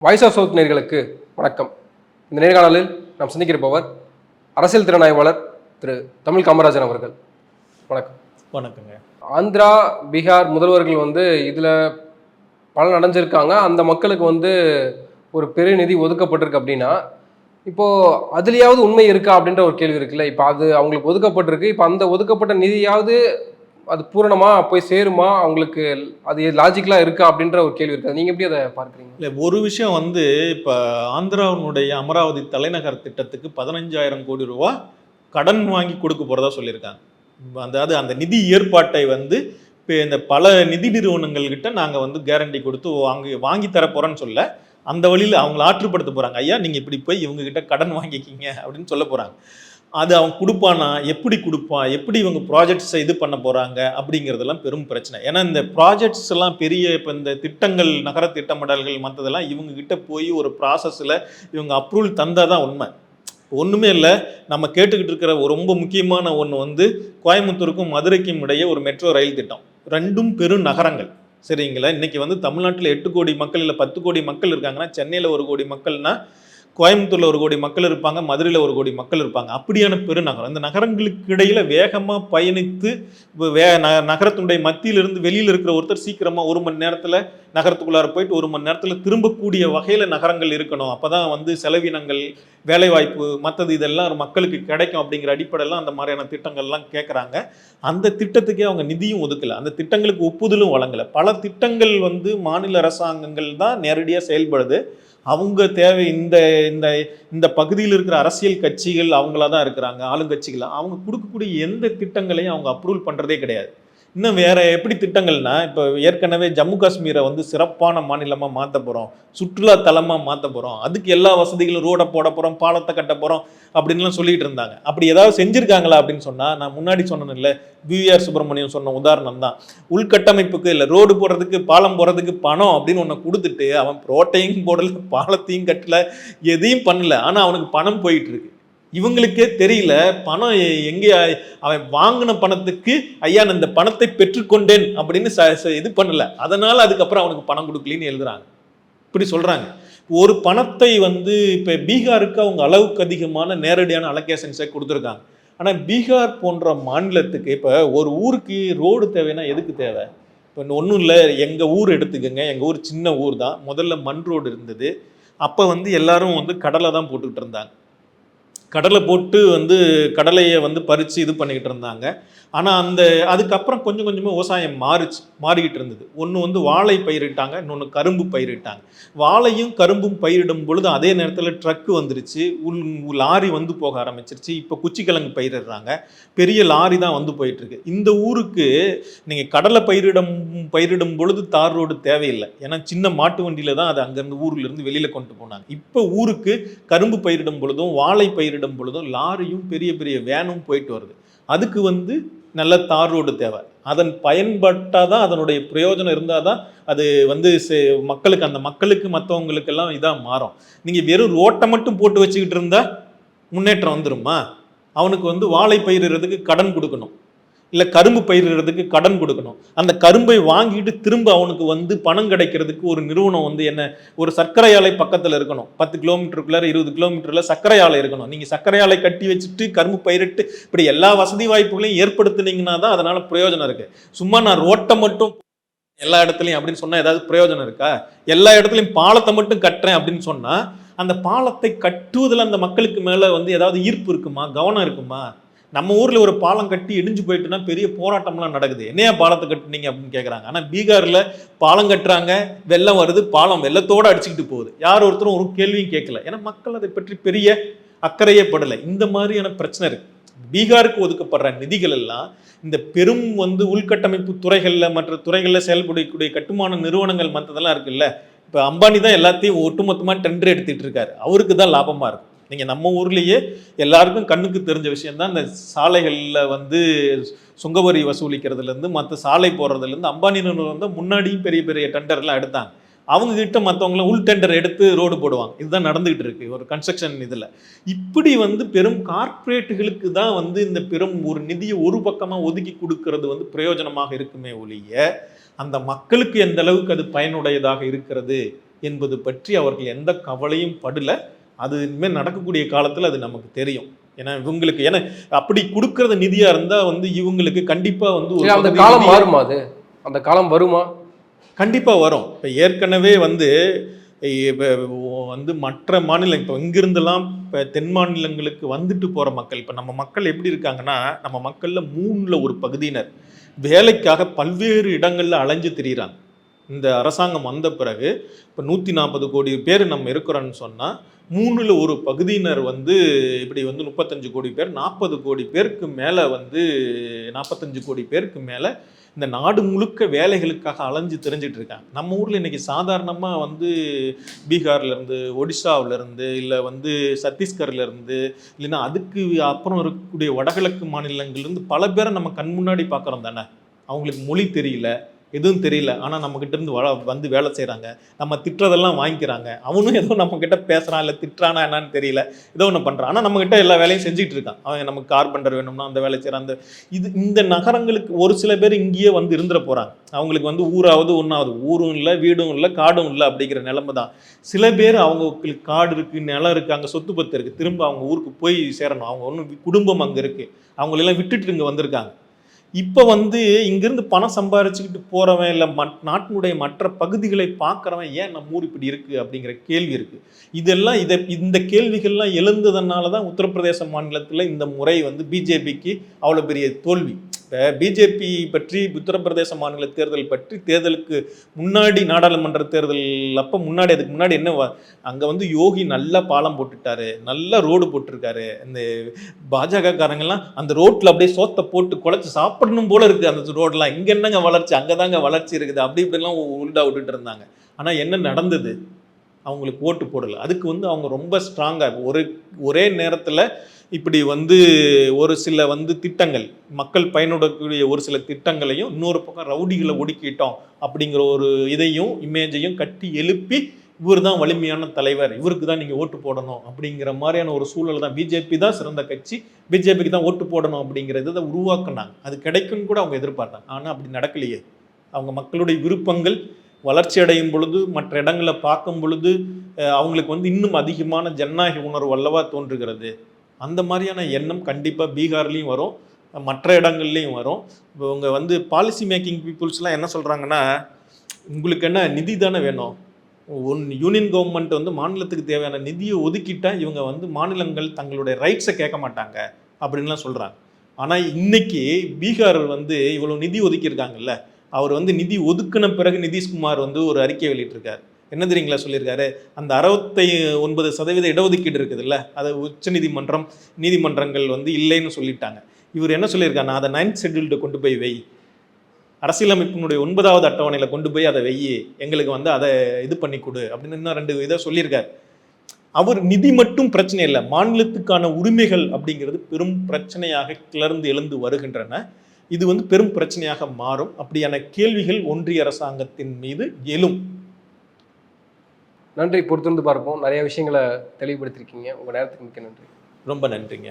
Voice of south நேயர்களுக்கு வணக்கம். இந்த நேர்காணலில் நாம் சந்திக்கிறப்பவர் அரசியல் திறனாய்வாளர் திரு தமிழ் காமராஜன் அவர்கள். வணக்கம். வணக்கங்க. ஆந்திரா, பீகார் முதல்வர்கள் இதில் பலன் அடைஞ்சிருக்காங்க. அந்த மக்களுக்கு ஒரு பெரிய நிதி ஒதுக்கப்பட்டிருக்கு அப்படின்னா, இப்போது அதுலேயாவது உண்மை இருக்கா அப்படின்ற ஒரு கேள்வி இருக்குல்ல. இப்போ அது அவங்களுக்கு ஒதுக்கப்பட்டிருக்கு. இப்போ அந்த ஒதுக்கப்பட்ட நிதியாவது அது பூரணமாக போய் சேருமா, அவங்களுக்கு அது லாஜிக்கலாக இருக்கா அப்படின்ற ஒரு கேள்வி இருக்குது. நீங்கள் எப்படி அதை பார்க்குறீங்க? இல்லை, ஒரு விஷயம் இப்போ ஆந்திராவினுடைய அமராவதி தலைநகர் திட்டத்துக்கு 15,000 கோடி ரூபா கடன் வாங்கி கொடுக்க போகிறதா சொல்லியிருக்காங்க. அதாவது அந்த நிதி ஏற்பாட்டை இப்போ இந்த பல நிதி நிறுவனங்கள்கிட்ட நாங்கள் கேரண்டி கொடுத்து வாங்கி தரப்போகிறோன்னு சொல்ல, அந்த வழியில் அவங்கள ஆற்றுப்படுத்த போகிறாங்க. ஐயா, நீங்கள் இப்படி போய் இவங்ககிட்ட கடன் வாங்கிக்கிங்க அப்படின்னு சொல்ல போகிறாங்க. அது அவன் கொடுப்பானா, எப்படி கொடுப்பான், எப்படி இவங்க ப்ராஜெக்ட்ஸை இது பண்ண போகிறாங்க அப்படிங்கிறதெல்லாம் பெரும் பிரச்சனை. ஏன்னா இந்த ப்ராஜெக்ட்ஸ் எல்லாம் பெரிய இப்போ இந்த திட்டங்கள், நகர திட்டமிடல்கள் மற்றதெல்லாம் இவங்ககிட்ட போய் ஒரு ப்ராசஸில் இவங்க அப்ரூவல் தந்தால் தான் உண்மை. ஒன்றுமே இல்லை. நம்ம கேட்டுக்கிட்டு இருக்கிற ஒரு ரொம்ப முக்கியமான ஒன்று கோயம்புத்தூருக்கும் மதுரைக்கும் இடையே ஒரு மெட்ரோ ரயில் திட்டம். ரெண்டும் பெரும் நகரங்கள், சரிங்களா? இன்றைக்கி தமிழ்நாட்டில் 8 கோடி மக்கள் இல்லை 10 கோடி மக்கள் இருக்காங்கன்னா, சென்னையில் 1 கோடி மக்கள்னா, கோயம்புத்தூரில் 1 கோடி மக்கள் இருப்பாங்க, மதுரையில் 1 கோடி மக்கள் இருப்பாங்க. அப்படியான பெருநகரம். இந்த நகரங்களுக்கு இடையில் வேகமாக பயணித்து நகரத்துடைய மத்தியிலிருந்து வெளியில் இருக்கிற ஒருத்தர் சீக்கிரமாக 1 மணி நேரத்தில் நகரத்துக்குள்ளார போயிட்டு 1 மணி நேரத்தில் திரும்பக்கூடிய வகையில் நகரங்கள் இருக்கணும். அப்போ தான் செலவினங்கள், வேலைவாய்ப்பு, மற்றது இதெல்லாம் மக்களுக்கு கிடைக்கும் அப்படிங்கிற அடிப்படையெல்லாம் அந்த மாதிரியான திட்டங்கள்லாம் கேட்குறாங்க. அந்த திட்டத்துக்கே அவங்க நிதியும் ஒதுக்கலை, அந்த திட்டங்களுக்கு ஒப்புதலும் வழங்கலை. பல திட்டங்கள் மாநில அரசாங்கங்கள் தான் நேரடியாக செயல்படுது. அவங்க தேவை இந்த இந்த இந்த பகுதியில் இருக்கிற அரசியல் கட்சிகள் அவங்களா தான் இருக்கிறாங்க, ஆளுங்கட்சிகள். அவங்க கொடுக்கக்கூடிய எந்த திட்டங்களையும் அவங்க அப்ரூவல் பண்ணுறதே கிடையாது. இன்னும் வேற எப்படி திட்டங்கள்னா, இப்போ ஏற்கனவே ஜம்மு காஷ்மீரை சிறப்பான மாநிலமாக மாற்ற போகிறோம், சுற்றுலா தலமாக மாற்ற போகிறோம், அதுக்கு எல்லா வசதிகளும், ரோடை போட போகிறோம், பாலத்தை கட்ட போகிறோம் அப்படின்லாம் சொல்லிட்டு இருந்தாங்க. அப்படி ஏதாவது செஞ்சுருக்காங்களா அப்படின்னு சொன்னால், நான் முன்னாடி சொன்னேன் இல்லை, விஆர் சுப்பிரமணியம் சொன்ன உதாரணம் தான். உள்கட்டமைப்புக்கு இல்லை, ரோடு போடுறதுக்கு, பாலம் போடுறதுக்கு பணம் அப்படின்னு ஒன்று கொடுத்துட்டு அவன் ரோட்டையும் போடலை, பாலத்தையும் கட்டலை, எதையும் பண்ணல. ஆனால் அவனுக்கு பணம் போயிட்டு இருக்கு. இவங்களுக்கே தெரியல பணம் எங்கே, அவன் வாங்கின பணத்துக்கு ஐயா நான் இந்த பணத்தை பெற்றுக்கொண்டேன் அப்படின்னு இது பண்ணல, அதனால அதுக்கப்புறம் அவனுக்கு பணம் கொடுக்கலன்னு எழுதுறாங்க. இப்படி சொல்றாங்க. ஒரு பணத்தை இப்போ பீகாருக்கு அவங்க அளவுக்கு அதிகமான நேரடியான அலோகேஷன்ஸை கொடுத்துருக்காங்க. ஆனால் பீகார் போன்ற மாநிலத்துக்கு இப்போ ஒரு ஊருக்கு ரோடு தேவைன்னா எதுக்கு தேவை? இப்போ ஒன்றும் இல்லை, எங்கள் ஊர் எடுத்துக்கோங்க. எங்கள் ஊர் சின்ன ஊர் தான். முதல்ல மண் ரோடு இருந்தது. அப்போ எல்லாரும் கடலை தான் போட்டுக்கிட்டு இருந்தாங்க. கடலை போட்டு கடலையை பறித்து இது பண்ணிக்கிட்டு இருந்தாங்க. ஆனால் அதுக்கப்புறம் கொஞ்சம் கொஞ்சமாக விவசாயம் மாறிக்கிட்டு இருந்தது. ஒன்று வாழை பயிரிட்டாங்க, இன்னொன்று கரும்பு பயிரிட்டாங்க. வாழையும் கரும்பும் பயிரிடும் பொழுது அதே நேரத்தில் ட்ரக்கு வந்துருச்சு, லாரி போக ஆரம்பிச்சிருச்சு. இப்போ குச்சிக்கிழங்கு பயிரிடுறாங்க, பெரிய லாரி தான் போயிட்டுருக்கு. இந்த ஊருக்கு நீங்கள் கடலை பயிரிடும் பொழுது தார் ரோடு தேவையில்லை. ஏன்னா சின்ன மாட்டு வண்டியில் தான் அது அங்கேருந்து ஊர்லேருந்து வெளியில் கொண்டு போனாங்க. இப்போ ஊருக்கு கரும்பு பயிரிடும் பொழுதும் வாழை பயிரிடும் பொழுதும் லாரியும் பெரிய பெரிய வேனும் போயிட்டு வருது. அதுக்கு நல்ல தார் ரோடு தேவை. அதன் பயன்பட்டால் தான், அதனுடைய பிரயோஜனம் இருந்தால் தான் அது மக்களுக்கு, அந்த மக்களுக்கு மற்றவங்களுக்கெல்லாம் இதாக மாறும். நீங்கள் வெறும் ரோட்டை மட்டும் போட்டு வச்சுக்கிட்டு இருந்தால் முன்னேற்றம் வந்துருமா? அவனுக்கு வாழை பயிரிடுறதுக்கு கடன் கொடுக்கணும், இல்லை கரும்பு பயிரிடுறதுக்கு கடன் கொடுக்கணும். அந்த கரும்பை வாங்கிட்டு திரும்ப அவனுக்கு பணம் கிடைக்கிறதுக்கு ஒரு நிறுவனம் என்ன, ஒரு சர்க்கரை ஆலை பக்கத்தில் இருக்கணும். 10 கிலோமீட்டருக்குள்ள 20 கிலோமீட்டரில் சர்க்கரை ஆலை இருக்கணும். நீங்கள் சர்க்கரை ஆலை கட்டி வச்சுட்டு கரும்பு பயிரிட்டு இப்படி எல்லா வசதி வாய்ப்புகளையும் ஏற்படுத்தினீங்கன்னா தான் அதனால பிரயோஜனம் இருக்கு. சும்மா நான் ரோட்டை மட்டும் எல்லா இடத்துலையும் அப்படின்னு சொன்னால் ஏதாவது பிரயோஜனம் இருக்கா? எல்லா இடத்துலையும் பாலத்தை மட்டும் கட்டுறேன் அப்படின்னு சொன்னால் அந்த பாலத்தை கட்டுவதில் அந்த மக்களுக்கு மேலே ஏதாவது ஈர்ப்பு இருக்குமா, கவனம் இருக்குமா? நம்ம ஊரில் ஒரு பாலம் கட்டி இடிஞ்சு போயிட்டுனா பெரிய போராட்டம்லாம் நடக்குது. என்னையா பாலத்தை கட்டுனீங்க அப்படின்னு கேட்குறாங்க. ஆனால் பீகாரில் பாலம் கட்டுறாங்க, வெள்ளம் வருது, பாலம் வெள்ளத்தோடு அடிச்சுக்கிட்டு போகுது. யார் ஒருத்தரும் ஒரு கேள்வியும் கேட்கல. ஏன்னா மக்கள் அதை பற்றி பெரிய அக்கறையே படலை. இந்த மாதிரியான பிரச்சனை இருக்குது. பீகாருக்கு ஒதுக்கப்படுற நிதிகள் எல்லாம் இந்த பெரும் உள்கட்டமைப்பு துறைகளில், மற்ற துறைகளில் செயல்படக்கூடிய கட்டுமான நிறுவனங்கள் மற்றதெல்லாம் இருக்குல்ல. இப்போ அம்பானி தான் எல்லாத்தையும் ஒட்டுமொத்தமாக டெண்டர் எடுத்துகிட்டு இருக்காரு. அவருக்கு தான் லாபமாக இருக்கும். நீங்கள் நம்ம ஊர்லேயே எல்லாருக்கும் கண்ணுக்கு தெரிஞ்ச விஷயந்தான், இந்த சாலைகளில் சுங்கவரி வசூலிக்கிறதுலேருந்து மற்ற சாலை போடுறதுலேருந்து அம்பானி நிறுவனம் முன்னாடியும் பெரிய பெரிய டெண்டர்லாம் எடுத்தாங்க. அவங்கக்கிட்ட மற்றவங்களாம் உள் டெண்டர் எடுத்து ரோடு போடுவாங்க. இதுதான் நடந்துகிட்டு இருக்கு ஒரு கன்ஸ்ட்ரக்ஷன் இதில். இப்படி பெரும் கார்ப்பரேட்டுகளுக்கு தான் இந்த பெரும் ஒரு நிதியை ஒரு பக்கமாக ஒதுக்கி கொடுக்கறது பிரயோஜனமாக இருக்குமே ஒழிய, அந்த மக்களுக்கு எந்த அளவுக்கு அது பயனுடையதாக இருக்கிறது என்பது பற்றி அவர்கள் எந்த கவலையும் படல. அது இனிமேல் நடக்கக்கூடிய காலத்தில் அது நமக்கு தெரியும். ஏன்னா இவங்களுக்கு ஏன்னா அப்படி கொடுக்கறது நிதியா இருந்தா வந்து இவங்களுக்கு கண்டிப்பா வந்து ஒரு அந்த பகுதி காலம் நிதியா மாறுமா? அது அந்த காலம் வருமா? கண்டிப்பா வரும். இப்போ ஏற்கனவே வந்து இப்ப வந்து மற்ற மாநிலம் இப்போ இங்கிருந்தெல்லாம் இப்போ தென் மாநிலங்களுக்கு வந்துட்டு போற மக்கள், இப்போ நம்ம மக்கள் எப்படி இருக்காங்கன்னா, நம்ம மக்கள்ல மூணுல ஒரு பகுதியினர் வேலைக்காக பல்வேறு இடங்கள்ல அலைஞ்சு திரியிறாங்க. இந்த அரசாங்கம் வந்த பிறகு இப்போ 140 கோடி பேர் நம்ம இருக்கிறோன்னு சொன்னா, மூணுல ஒரு பகுதியினர் வந்து இப்படி வந்து 35 கோடி பேர், 40 கோடி பேருக்கு மேல வந்து 45 கோடி பேருக்கு மேல இந்த நாடு முழுக்க வேலைகளுக்காக அலைஞ்சு திரிஞ்சிட்டு இருக்காங்க. நம்ம ஊர்ல இன்னைக்கு சாதாரணமா வந்து பீகார்ல இருந்து, ஒடிசாவுல இருந்து, இல்ல வந்து சத்தீஸ்கர்ல இருந்து, இல்லைன்னா அதுக்கு அப்புறம் இருக்கக்கூடிய வடகிழக்கு மாநிலங்கள்ல இருந்து பல பேரை நம்ம கண் முன்னாடி பார்க்குறோம் தானே. அவங்களுக்கு மொழி தெரியல, எதுவும் தெரியல, ஆனால் நம்ம கிட்ட இருந்து வந்து வேலை செய்கிறாங்க. நம்ம திட்டுறதெல்லாம் வாங்கிக்கிறாங்க. அவனும் ஏதோ நம்ம கிட்ட பேசுறான், இல்லை திட்டுறானா என்னன்னு தெரியல, ஏதோ ஒன்று பண்ணுறான். ஆனால் நம்ம கிட்ட எல்லா வேலையும் செஞ்சுட்டு இருக்கான். அவன் நமக்கு கார்பெண்டர் வேணும்னா அந்த வேலை செய்கிறான். அந்த இந்த நகரங்களுக்கு ஒரு சில பேர் இங்கேயே வந்து இருந்துட போகிறாங்க. அவங்களுக்கு வந்து ஊராவது ஒன்றாவது, ஊரும் இல்லை, வீடும் இல்லை, காடும் இல்லை அப்படிங்கிற நிலைமை தான். சில பேர் அவங்களுக்கு காடு இருக்குது, நிலம் இருக்குது, அங்கே சொத்து பத்து இருக்குது, திரும்ப அவங்க ஊருக்கு போய் சேரணும். அவங்க ஒன்றும் குடும்பம் அங்கே இருக்குது, அவங்களெல்லாம் விட்டுட்டு இங்கே வந்திருக்காங்க. இப்போ வந்து இங்கிருந்து பணம் சம்பாரிச்சுக்கிட்டு போறவன், இல்லை நாட்டினுடைய மற்ற பகுதிகளை பார்க்குறவன் ஏன் நம்ம ஊர் இப்படி இருக்கு அப்படிங்கிற கேள்வி இருக்கு. இதெல்லாம் இந்த கேள்விகள்லாம் எழுந்ததுனால தான் உத்தரப்பிரதேச மாநிலத்தில் இந்த முறை வந்து பிஜேபிக்கு அவ்வளோ பெரிய தோல்வி. இப்போ பிஜேபி பற்றி, உத்தரப்பிரதேச மாநில தேர்தல் பற்றி, தேர்தலுக்கு முன்னாடி நாடாளுமன்ற தேர்தல் அப்போ அதுக்கு முன்னாடி என்ன, அங்கே வந்து யோகி நல்லா பாலம் போட்டுட்டாரு, நல்லா ரோடு போட்டிருக்காரு. இந்த பாஜக காரங்கெல்லாம் அந்த ரோட்டில் அப்படியே சோத்தை போட்டு குழச்சி சாப்பிடணும் போல இருக்குது அந்த ரோடெலாம். இங்கே என்னங்க வளர்ச்சி, அங்கே தாங்க வளர்ச்சி இருக்குது, அப்படி இப்படிலாம் உருண்டா விட்டுட்டு இருந்தாங்க. ஆனால் என்ன நடந்தது? அவங்களுக்கு ஓட்டு போடலை. அதுக்கு வந்து அவங்க ரொம்ப ஸ்ட்ராங்காக ஒரே நேரத்தில் இப்படி வந்து ஒரு சில வந்து திட்டங்கள், மக்கள் பயனுடக்கூடிய ஒரு சில திட்டங்களையும், இன்னொரு பக்கம் ரவுடிகளை ஒடுக்கிட்டோம் அப்படிங்கிற ஒரு இதையும் இமேஜையும் கட்டி எழுப்பி, இவர் தான் வலிமையான தலைவர், இவருக்கு தான் நீங்கள் ஓட்டு போடணும் அப்படிங்கிற மாதிரியான ஒரு சூழல் தான். பிஜேபி தான் சிறந்த கட்சி, பிஜேபிக்கு தான் ஓட்டு போடணும் அப்படிங்கிறத உருவாக்குனாங்க. அது கிடைக்கும்னு கூட அவங்க எதிர்பார்த்தாங்க. ஆனால் அப்படி நடக்கலையே. அவங்க மக்களுடைய விருப்பங்கள் வளர்ச்சி அடையும் பொழுது, மற்ற இடங்களை பார்க்கும் பொழுது அவங்களுக்கு வந்து இன்னும் அதிகமான ஜனநாயக உணர்வு அல்லவா தோன்றுகிறது. அந்த மாதிரியான எண்ணம் கண்டிப்பாக பீகார்லேயும் வரும், மற்ற இடங்கள்லையும் வரும். இப்போ இவங்க வந்து பாலிசி மேக்கிங் பீப்புள்ஸ்லாம் என்ன சொல்கிறாங்கன்னா, உங்களுக்கு என்ன நிதி தானே வேணும், யூனியன் கவர்மெண்ட் வந்து மாநிலத்துக்கு தேவையான நிதியை ஒதுக்கிட்டா இவங்க வந்து மாநிலங்கள் தங்களுடைய ரைட்ஸை கேட்க மாட்டாங்க அப்படின்லாம் சொல்கிறாங்க. ஆனால் இன்னைக்கு பீகார் வந்து இவ்வளோ நிதி ஒதுக்கியிருக்காங்கல்ல, அவர் வந்து நிதி ஒதுக்கின பிறகு நிதிஷ்குமார் வந்து ஒரு அறிக்கை வெளியிட்டிருக்காரு. என்ன தெரியுங்களா சொல்லியிருக்காரு? அந்த 69% இடஒதுக்கீடு இருக்குதுல்ல, அதை நீதிமன்றங்கள் வந்து இல்லைன்னு சொல்லிட்டாங்க. இவர் என்ன சொல்லியிருக்காரு? அதை 9th ஷெட்யூல்டு கொண்டு போய் வை, அரசியலமைப்பினுடைய 9வது அட்டவணையில் கொண்டு போய் அதை வெயி, எங்களுக்கு வந்து அதை இது பண்ணி கொடு அப்படின்னு இன்னும் 2 இதை சொல்லியிருக்காரு. அவர் நிதி மட்டும் பிரச்சனை இல்லை, மாநிலத்துக்கான உரிமைகள் அப்படிங்கிறது பெரும் பிரச்சனையாக கிளர்ந்து எழுந்து வருகின்றன. இது வந்து பெரும் பிரச்சனையாக மாறும். அப்படியான கேள்விகள் ஒன்றிய அரசாங்கத்தின் மீது எழும். நன்றி. பொறுத்திருந்து பார்ப்போம். நிறைய விஷயங்களை தெளிவுபடுத்திருக்கீங்க. உங்கள் நேரத்துக்கு மிக்க நன்றி. ரொம்ப நன்றிங்க.